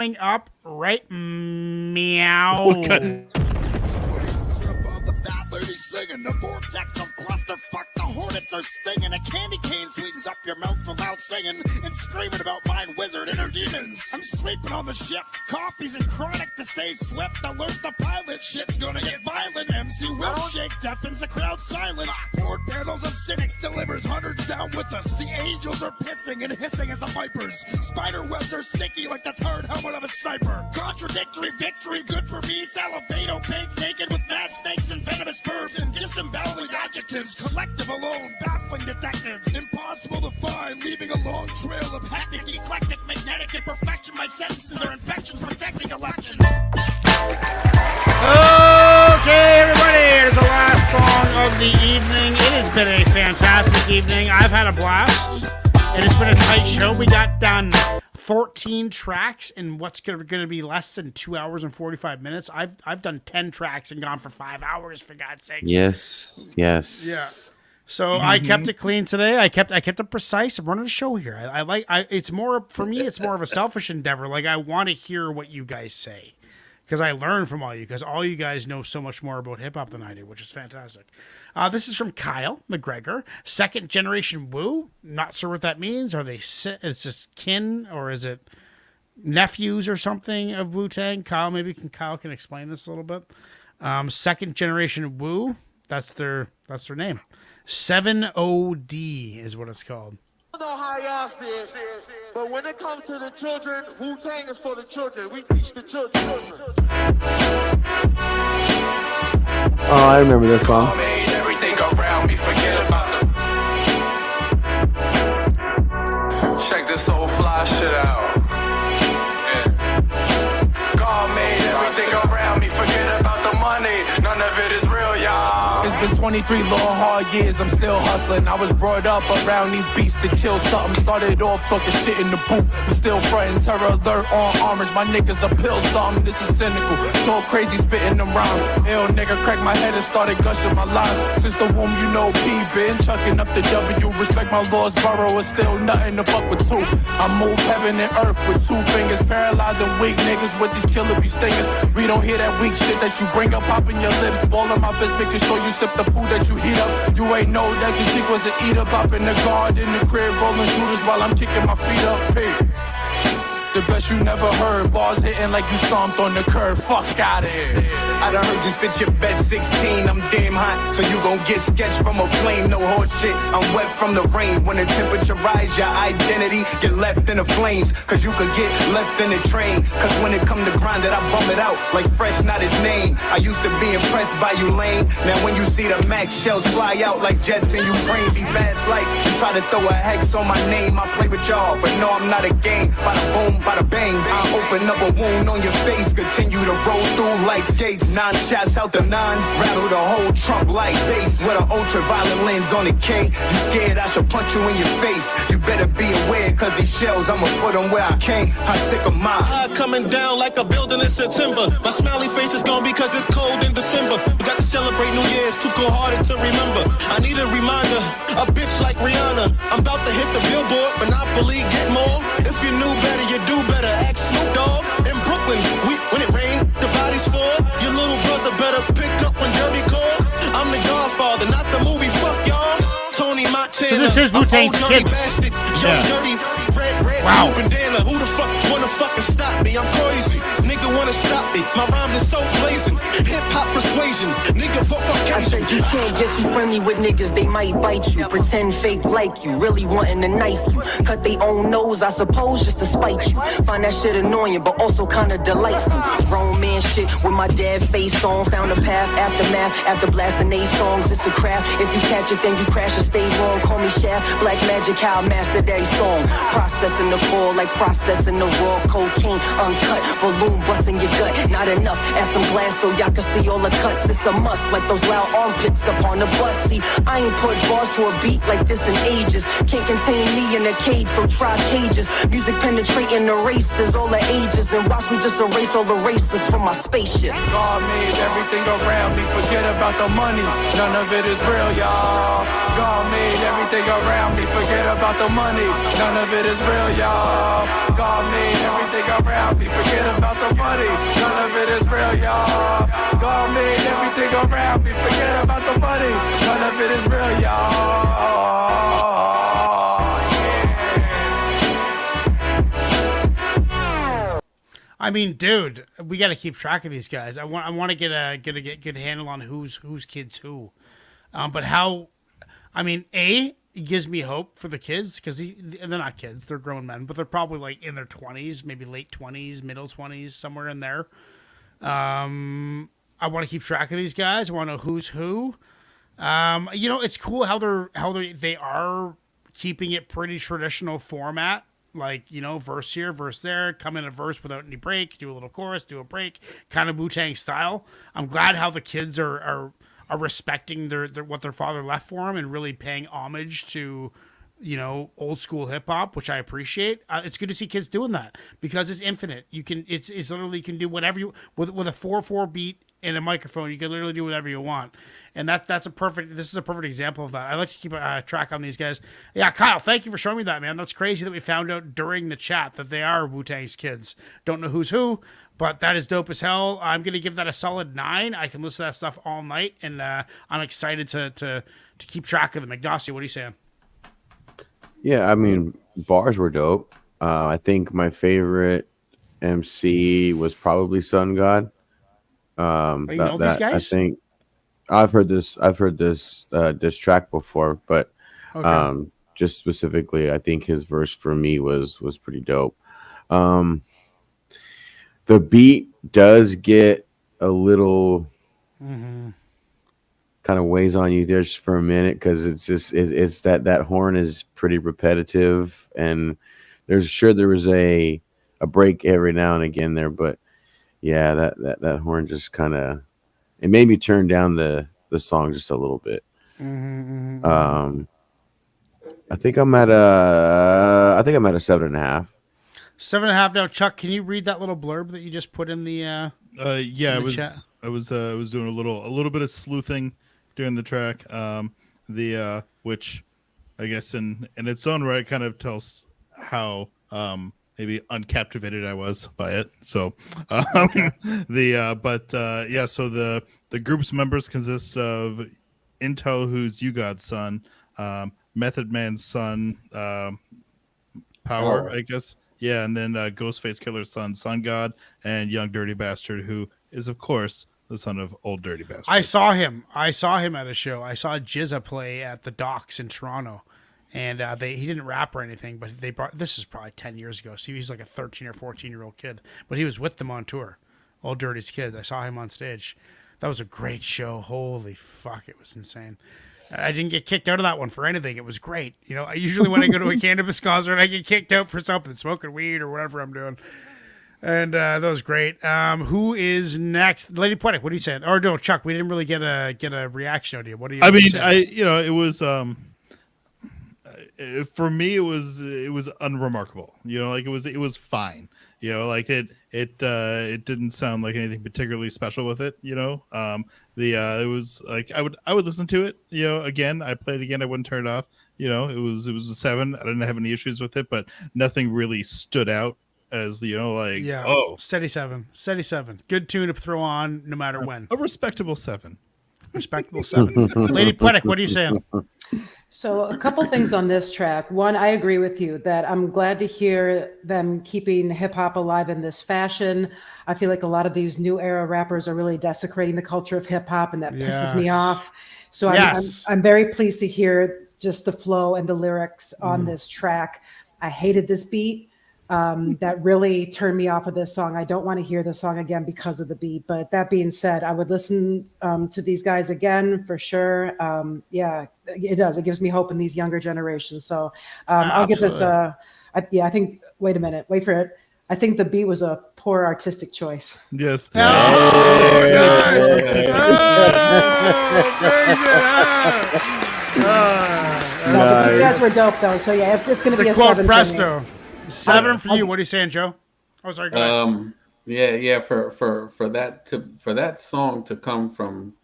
Coming up right meow. Okay. Singing the vortex of clusterfuck. The hornets are stinging. A candy cane sweetens up your mouth for loud singing and screaming about mind wizard inner demons. I'm sleeping on the shift. Coffee's and chronic to stay swift. Alert the pilot. Shit's gonna get violent. MC Wilkshake deafens the crowd silent. Board panels of cynics delivers hundreds down with us. The angels are pissing and hissing as the vipers. Spider webs are sticky like the turd helmet of a sniper. Contradictory victory, good for me. Salivate, opaque, naked with mad snakes and venomous verbs and disemboweling adjectives. Collective alone, baffling detectives. Impossible to find, leaving a long trail of hectic, eclectic, magnetic imperfection. My sentences are infections protecting elections. Okay, everybody, here's the last song of the evening. It has been a fantastic evening. I've had a blast, and it's been a tight show. We got done 14 tracks in what's going to be less than 2 hours and 45 minutes. I've done 10 tracks and gone for 5 hours, for God's sakes. Yes. Yeah. So I kept it clean today. I kept it precise. I'm running a show here. It's more, for me, it's more of a selfish endeavor. Like, I want to hear what you guys say, because I learn from all you, because all you guys know so much more about hip hop than I do, which is fantastic. This is from Kyle McGregor, second generation Wu. Not sure what that means. Are they? It's just kin, or is it nephews or something of Wu-Tang? Kyle, Kyle can explain this a little bit. Second generation Wu. That's their name. 7OD is what it's called. I don't know how y'all see it, but when it comes to the children, Wu-Tang is for the children. We teach the children. Oh, I remember that song. Made everything around me forget about them. Check this old fly shit out. Yeah. God made everything around me forget about the money. None of it is real, y'all. It's been 23 long hard years, I'm still hustling. I was brought up around these beats to kill something. Started off talking shit in the booth, but still frontin' terror alert on armors. My niggas appeal something, this is cynical. Talk crazy, spitting them rhymes. Ill nigga cracked my head and started gushing my lines. Since the womb, you know P been chucking up the W. Respect my laws, borough is still nothing to fuck with two. I move heaven and earth with 2 fingers, paralyzing weak niggas with these killer bee stingers. We don't hear that weak shit that you bring up, popping your lips, ballin' my fist, making sure you sip the food that you heat up. You ain't know that your chick was an eater, popping the guard in the crib, rolling shooters while I'm kicking my feet up. Hey. The best you never heard, bars hitting like you stomped on the curb. Fuck out of here. I done heard you spit your best 16. I'm damn hot, so you gon' get sketched from a flame. No horse shit, I'm wet from the rain. When the temperature rise, your identity get left in the flames. Cause you could get left in the train. Cause when it come to grind it, I bum it out like fresh, not his name. I used to be impressed by you lame. Now when you see the Mac shells fly out like jets in Ukraine, be fast like you try to throw a hex on my name. I play with y'all, but no, I'm not a game. Bada boom, bada bang, I open up a wound on your face. Continue to roll through like skates. 9 shots out the 9, rattle the whole trunk like bass. With an ultraviolet lens on the K. You scared I should punch you in your face. You better be aware, cause these shells I'ma put them where I can't. I'm sick of mine. Coming down like a building in September. My smiley face is gone because it's cold in December. We got to celebrate New Year's, too cold-hearted to remember. I need a reminder, a bitch like Rihanna. I'm about to hit the billboard, Monopoly, get more. If you knew better, you do better. Ask Snoop Dogg. In Brooklyn, when it rained, the bodies fall. Your little brother better pick up when dirty call. I'm the Godfather, not the movie, fuck y'all. Tony Montana. So this is Wu-Tang's Kids. Young dirty, red Wow. bandana. Who the fuck wanna fucking stop me? I'm crazy. Nigga wanna stop me. My rhymes are so blazing. Hip hop persuasion. Nigga fuck up I said you can't get too friendly with niggas, they might bite you. Pretend fake like you, really wanting to knife you. Cut they own nose, I suppose, just to spite you. Find that shit annoying, but also kinda delightful. Grown man shit with my dad face on. Found a path, aftermath, after blasting they songs. It's a craft, if you catch it then you crash and stay wrong. Call me Shaft, black magic, how I mastered every song. Processing the core like processing the raw cocaine. Uncut, balloon busting your gut. Not enough, add some glass so y'all can see all the cuts. hits, it's a must, like those loud armpits upon the bus. See, I ain't put bars to a beat like this in ages. Can't contain me in a cage, so try cages. Music penetrating the races, all the ages, and watch me just erase all the races from my spaceship. God made everything around me, forget about the money. None of it is real, y'all. God made everything around me, forget about the money. None of it is real, y'all. God made everything around me, forget about the money. None of it is real, y'all. God made everything around me, forget about the money. None of it is real, y'all. I mean, dude, we got to keep track of these guys. I want to get a good handle on who's kids who. But how? I mean, it gives me hope for the kids because they're not kids; they're grown men, but they're probably like in their 20s, maybe late 20s, middle 20s, somewhere in there. I want to keep track of these guys. I want to know who's who. It's cool how they are keeping it pretty traditional format. Like, verse here, verse there, come in a verse without any break, do a little chorus, do a break, kind of Wu-Tang style. I'm glad how the kids are respecting their what their father left for them and really paying homage to, old school hip hop, which I appreciate. It's good to see kids doing that because it's infinite. It's literally you can do whatever you with a 4/4 beat and a microphone. You can literally do whatever you want, and this is a perfect example of that. I like to keep track on these guys. Yeah, Kyle, thank you for showing me that, man. That's crazy that we found out during the chat that they are Wu-Tang's kids. Don't know who's who, but that is dope as hell. I'm gonna give that a solid 9. I can listen to that stuff all night, and I'm excited to keep track of them. Ignacio, what are you saying? Yeah, I mean, bars were dope. I think my favorite MC was probably Sun God. You know these guys? I think I've heard this diss track before, but Okay. just specifically, I think his verse for me was pretty dope. The beat does get a little kind of weighs on you there just for a minute because it's that horn is pretty repetitive, and there was a break every now and again there, but yeah, that horn just kind of it made me turn down the song just a little bit. I think I'm at a 7.5. 7.5 now. Chuck, can you read that little blurb that you just put in the yeah, in the chat? I was doing a little bit of sleuthing during the track. Which I guess in its own right kind of tells how maybe uncaptivated I was by it. So so the group's members consist of Intel, who's You God's son, Method Man's son, Power, I guess. Yeah, and then Ghostface Killer's son, Sun God, and Young Dirty Bastard, who is, of course, the son of Old Dirty Bastard. I saw him at a show. I saw Jizza play at the Docks in Toronto, and he didn't rap or anything, but they brought. This is probably 10 years ago, so he was like a 13 or 14-year-old kid, but he was with them on tour, Old Dirty's kids. I saw him on stage. That was a great show. Holy fuck, it was insane. I didn't get kicked out of that one for anything. It was great. I usually when I go to a cannabis concert, I get kicked out for something, smoking weed or whatever I'm doing. And that was great. Who is next? Lady Poetic, what are you saying? Or no, Chuck, we didn't really get a reaction out of you. What are you saying? It was for me it was unremarkable. It was fine. It didn't sound like anything particularly special with it. It was like I would listen to it. Again, I played it again. I wouldn't turn it off. It was a 7. I didn't have any issues with it, but nothing really stood out as steady 7. Good tune to throw on no matter when. A respectable 7. Respectable 7. Lady Poetic, what are you saying? So a couple things on this track. One, I agree with you that I'm glad to hear them keeping hip hop alive in this fashion. I feel like a lot of these new era rappers are really desecrating the culture of hip hop, and that pisses me off. So I'm very pleased to hear just the flow and the lyrics on this track. I hated this beat. That really turned me off of this song. I don't want to hear the song again because of the beat. But that being said, I would listen to these guys again for sure. Yeah, it does. It gives me hope in these younger generations. So I'll give this I think, wait a minute, wait for it. I think the beat was a poor artistic choice. Yes. But these guys were dope though. So yeah, it's going to be a quote 7 Presto. 7 for you. What are you saying, Joe? Oh, sorry. Go ahead. Yeah. For that song to come from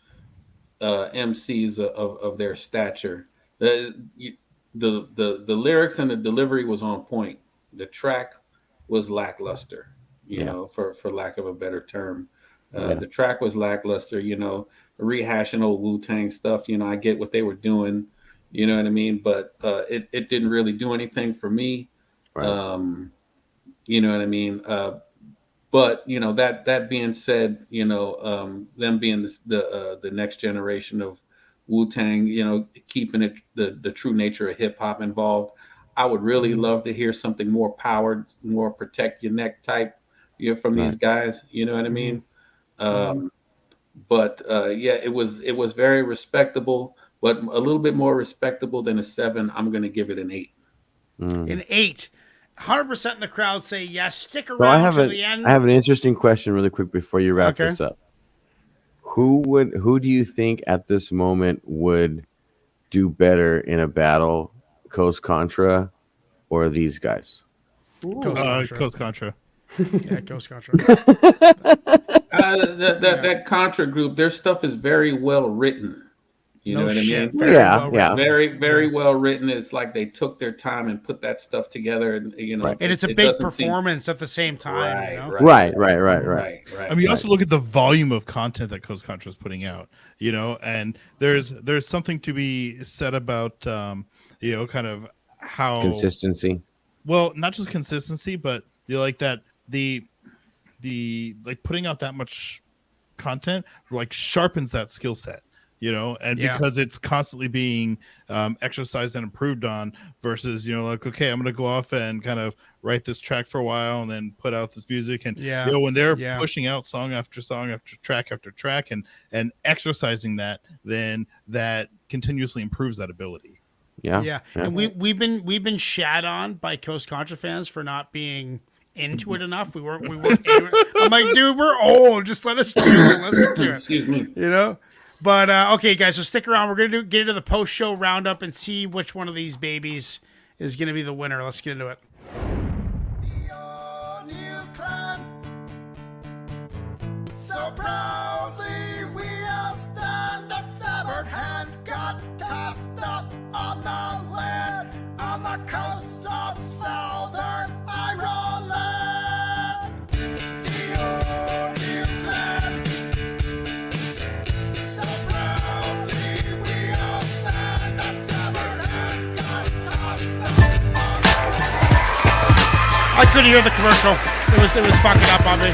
MCs of their stature, the lyrics and the delivery was on point. The track was lackluster, you know, for lack of a better term. The track was lackluster, you know, rehashing old Wu-Tang stuff. You know, I get what they were doing, you know what I mean? But it didn't really do anything for me. Right. You know what I mean? But you know, that being said, you know, them being the next generation of Wu-Tang, you know, keeping it the true nature of hip hop involved, I would really love to hear something more powered, more protect your neck type, you know, from these guys. You know what I mean? But yeah, it was very respectable, but a little bit more respectable than a 7. I'm going to give it an 8. An 8. 100% in the crowd say yes. Stick So around to the end. I have an interesting question really quick before you wrap this up. Who do you think at this moment would do better in a battle, Coast Contra or these guys? Coast Contra. Yeah, Coast Contra. That Contra group, their stuff is very well written. You know what I mean? Very well written. It's like they took their time and put that stuff together, and you know, and it's a big performance at the same time. Right, you know? Right. I mean, you also look at the volume of content that Coast Contra is putting out, you know, and there's something to be said about, you know, kind of how consistency. Well, not just consistency, but you know, like that the like putting out that much content like sharpens that skill set. You know, and because it's constantly being exercised and improved on versus, you know, like, okay, I'm going to go off and kind of write this track for a while and then put out this music. And, you know, when they're pushing out song after song after track and exercising that, then that continuously improves that ability. Yeah. And we've been shat on by Coast Contra fans for not being into it enough. We weren't into it. I'm like, dude, we're old. Just let us do it. Listen to it. Excuse me. You know? But, okay, guys, so stick around. We're going to get into the post-show roundup and see which one of these babies is going to be the winner. Let's get into it. So proudly we all stand, a severed hand got tossed up on the land, on the coast of southern Ireland. The O'Neill clan. So proudly we all stand, a severed hand got tossed up on the land. I couldn't hear the commercial. It was fucking up on me.